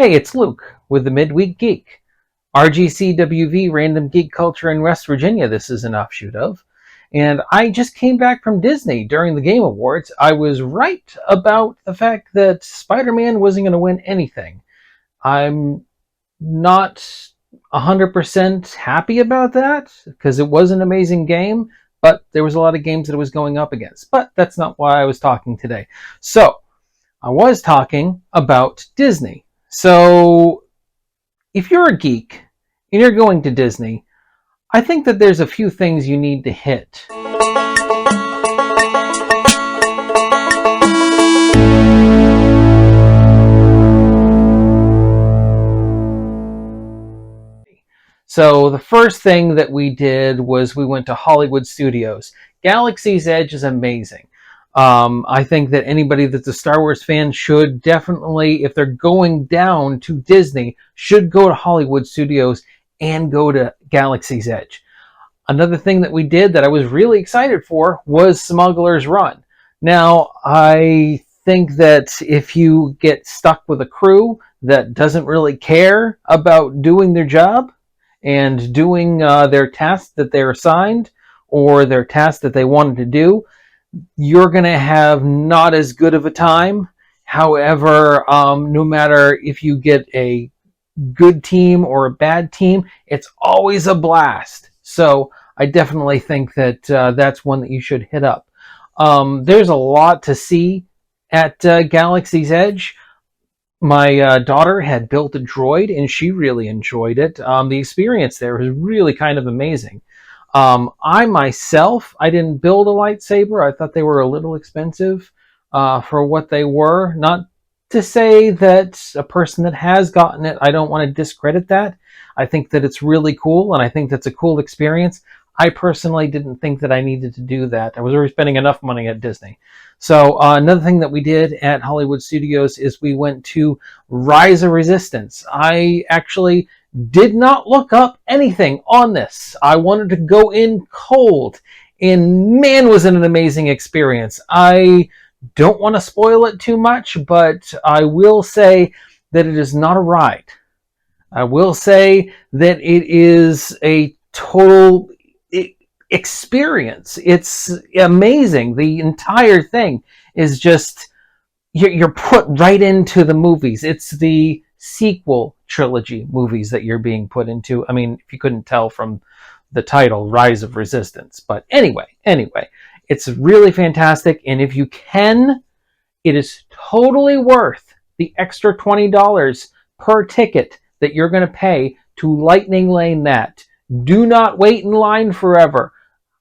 Hey, it's Luke with the Midweek Geek. RGCWV, Random Geek Culture in West Virginia, this is an offshoot of. And I just came back from Disney during the Game Awards. I was right about the fact that Spider-Man wasn't going to win anything. I'm not 100% happy about that, because it was an amazing game, but there was a lot of games that it was going up against. But that's not why I was talking today. So, I was talking about Disney. So, if you're a geek and you're going to Disney, I think that there's a few things you need to hit. So the first thing that we did was we went to Hollywood Studios. Galaxy's Edge is amazing. I think that anybody that's a Star Wars fan should definitely, if they're going down to Disney, should go to Hollywood Studios and go to Galaxy's Edge. Another thing that we did that I was really excited for was Smuggler's Run. Now, I think that if you get stuck with a crew that doesn't really care about doing their job and doing their tasks that they're assigned or their tasks that they wanted to do, you're going to have not as good of a time. However, no matter if you get a good team or a bad team, it's always a blast. So I definitely think that that's one that you should hit up. There's a lot to see at Galaxy's Edge. My daughter had built a droid and she really enjoyed it. The experience there was really kind of amazing. I myself, I didn't build a lightsaber. I thought they were a little expensive for what they were. Not to say that a person that has gotten it, I don't want to discredit that. I think that it's really cool, and I think that's a cool experience. I personally didn't think that I needed to do that. I was already spending enough money at Disney. So another thing that we did at Hollywood Studios is we went to Rise of Resistance. I actually did not look up anything on this. I wanted to go in cold, and man, was it an amazing experience. I don't want to spoil it too much, but I will say that it is not a ride. I will say that it is a total experience. It's amazing. The entire thing is just, you're put right into the movies. It's the sequel trilogy movies that you're being put into. I mean, if you couldn't tell from the title, Rise of Resistance. But anyway, it's really fantastic. And if you can, it is totally worth the extra $20 per ticket that you're going to pay to Lightning Lane that. Do not wait in line forever.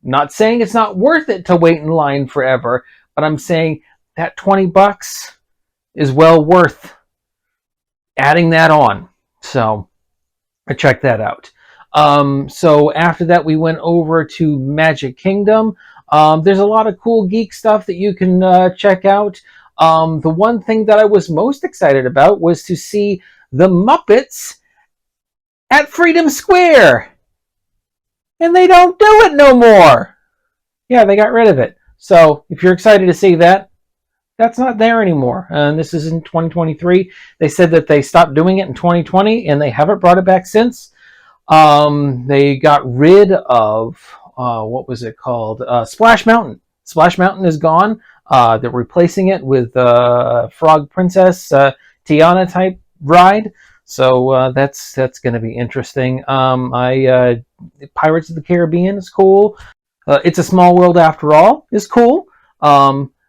I'm not saying it's not worth it to wait in line forever, but I'm saying that $20 is well worth adding that on. So check that out. So after that, we went over to Magic Kingdom. There's a lot of cool geek stuff that you can check out. The one thing that I was most excited about was to see the Muppets at Freedom Square. And they don't do it no more. Yeah, they got rid of it. So if you're excited to see that, that's not there anymore. And this is in 2023. They said that they stopped doing it in 2020, and they haven't brought it back since. They got rid of, what was it called? Splash Mountain. Splash Mountain is gone. They're replacing it with Frog Princess Tiana type ride. So that's going to be interesting. Pirates of the Caribbean is cool. It's a Small World After All is cool.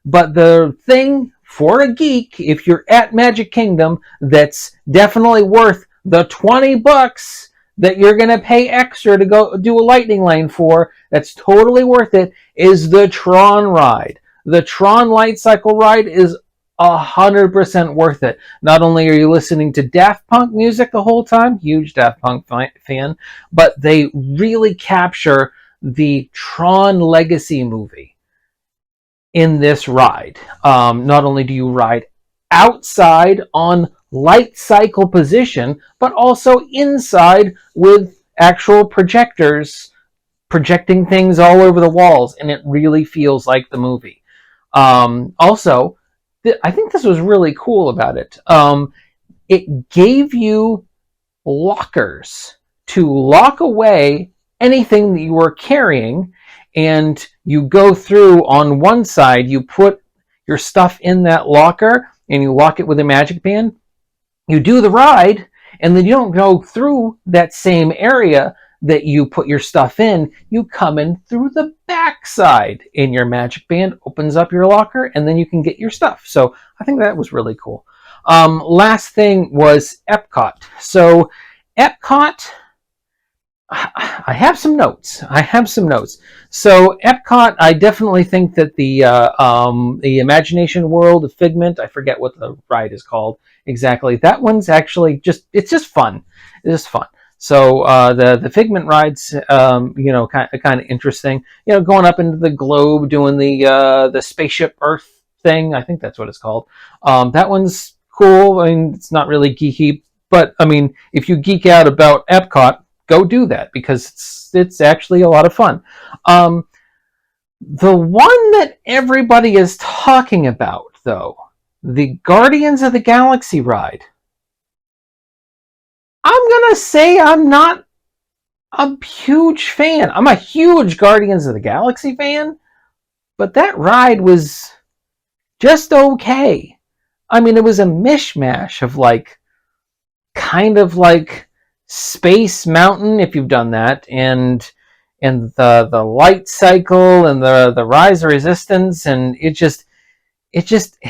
But the thing for a geek, if you're at Magic Kingdom, that's definitely worth the $20 that you're going to pay extra to go do a Lightning Lane for, that's totally worth it, is the Tron ride. The Tron Light Cycle ride is 100% worth it. Not only are you listening to Daft Punk music the whole time, huge Daft Punk fan, but they really capture the Tron Legacy movie in this ride. Not only do you ride outside on light cycle position, but also inside with actual projectors projecting things all over the walls, and it really feels like the movie. Also, I think this was really cool about it. it gave you lockers to lock away anything that you were carrying, and you go through on one side, you put your stuff in that locker and you lock it with a magic band. You do the ride, and then you don't go through that same area that you put your stuff in. You come in through the back side, and your magic band opens up your locker, and then you can get your stuff. So I think that was really cool. Last thing was Epcot. So Epcot, I have some notes. So Epcot, I definitely think that the Imagination World of Figment, I forget what the ride is called exactly. That one's actually it's just fun. It's just fun. So the Figment rides, kind of interesting. Going up into the globe, doing the spaceship Earth thing. I think that's what it's called. That one's cool. I mean, it's not really geeky, but I mean, if you geek out about Epcot, go do that, because it's actually a lot of fun. The one that everybody is talking about, though, the Guardians of the Galaxy ride, I'm gonna say I'm not a huge fan. I'm a huge Guardians of the Galaxy fan, but that ride was just okay. I mean, it was a mishmash of kind of like Space Mountain, if you've done that, and the light cycle and the rise of resistance, and it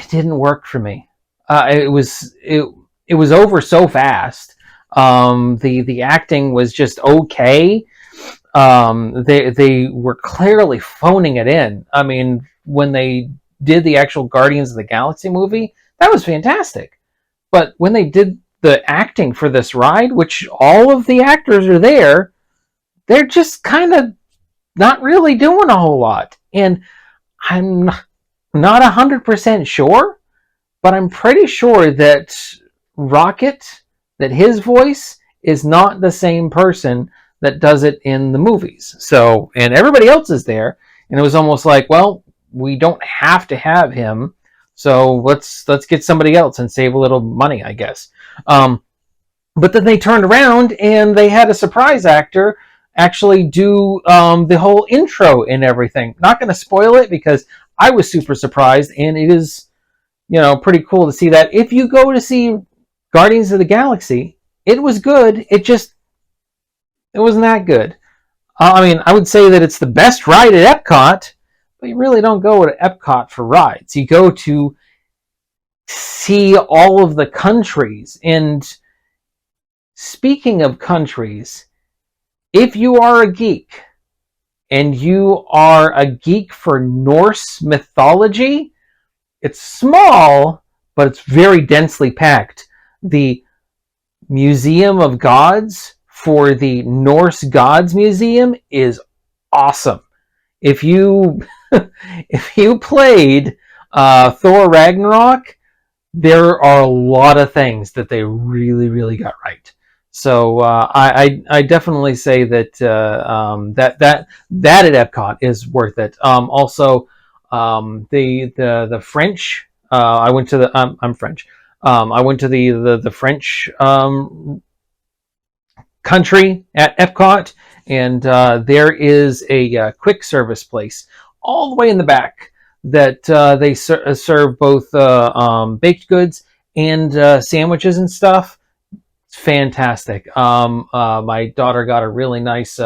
didn't work for me. It was over so fast. The acting was just okay. They were clearly phoning it in. I mean, when they did the actual Guardians of the Galaxy movie, that was fantastic. But when they did the acting for this ride, which all of the actors are there, they're just kind of not really doing a whole lot. And I'm not 100% sure, but I'm pretty sure that Rocket, that his voice is not the same person that does it in the movies. So, and everybody else is there, and it was almost like, well, we don't have to have him, so let's get somebody else and save a little money, I guess. But then they turned around and they had a surprise actor actually do the whole intro and everything. Not going to spoil it, because I was super surprised, and it is, pretty cool to see that. If you go to see Guardians of the Galaxy, it was good. It wasn't that good. I mean, I would say that it's the best ride at Epcot, but you really don't go to Epcot for rides. You go to see all of the countries. And speaking of countries, if you are a geek and you are a geek for Norse mythology, it's small, but it's very densely packed. The Museum of Gods for the Norse Gods Museum is awesome. If you played Thor Ragnarok, there are a lot of things that they really, really got right. So I definitely say that that at Epcot is worth it. Also, the French. I went to the. I'm French. I went to the French country at Epcot, and there is a quick service place all the way in the back that they serve both baked goods and sandwiches and stuff. It's fantastic. My daughter got a really nice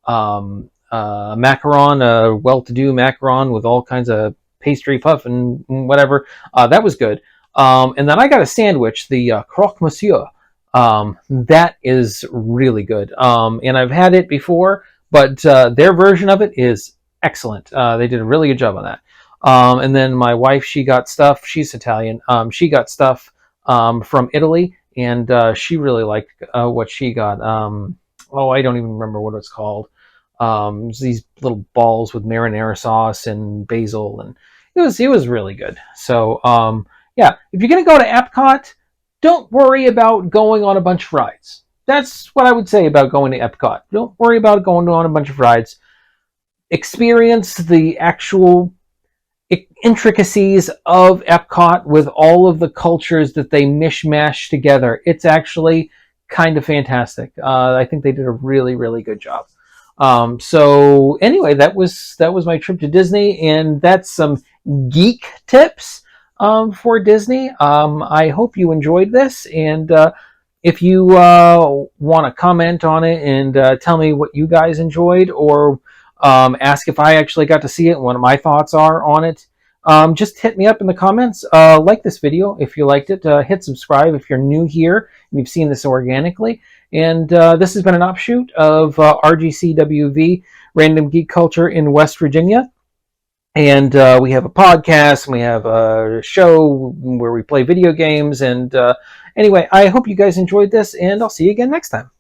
macaron, a well-to-do macaron with all kinds of pastry puff and whatever. That was good. And then I got a sandwich, the croque monsieur. That is really good. And I've had it before, but their version of it is excellent. They did a really good job on that. And then my wife, she got stuff. She's Italian. She got stuff from Italy, and she really liked what she got. I don't even remember what it's called. It was these little balls with marinara sauce and basil, and it was really good. So yeah, if you're gonna go to Epcot, don't worry about going on a bunch of rides. That's what I would say about going to Epcot. Don't worry about going on a bunch of rides. Experience the actual intricacies of Epcot with all of the cultures that they mishmash together. It's actually kind of fantastic. I think they did a really, really good job. So anyway, that was my trip to Disney, and that's some geek tips for Disney. I hope you enjoyed this, and if you want to comment on it and tell me what you guys enjoyed, or ask if I actually got to see it and what my thoughts are on it, just hit me up in the comments. Like this video if you liked it. Hit subscribe if you're new here and you've seen this organically. And this has been an offshoot of RGCWV, Random Geek Culture in West Virginia. And we have a podcast, and we have a show where we play video games. And anyway, I hope you guys enjoyed this, and I'll see you again next time.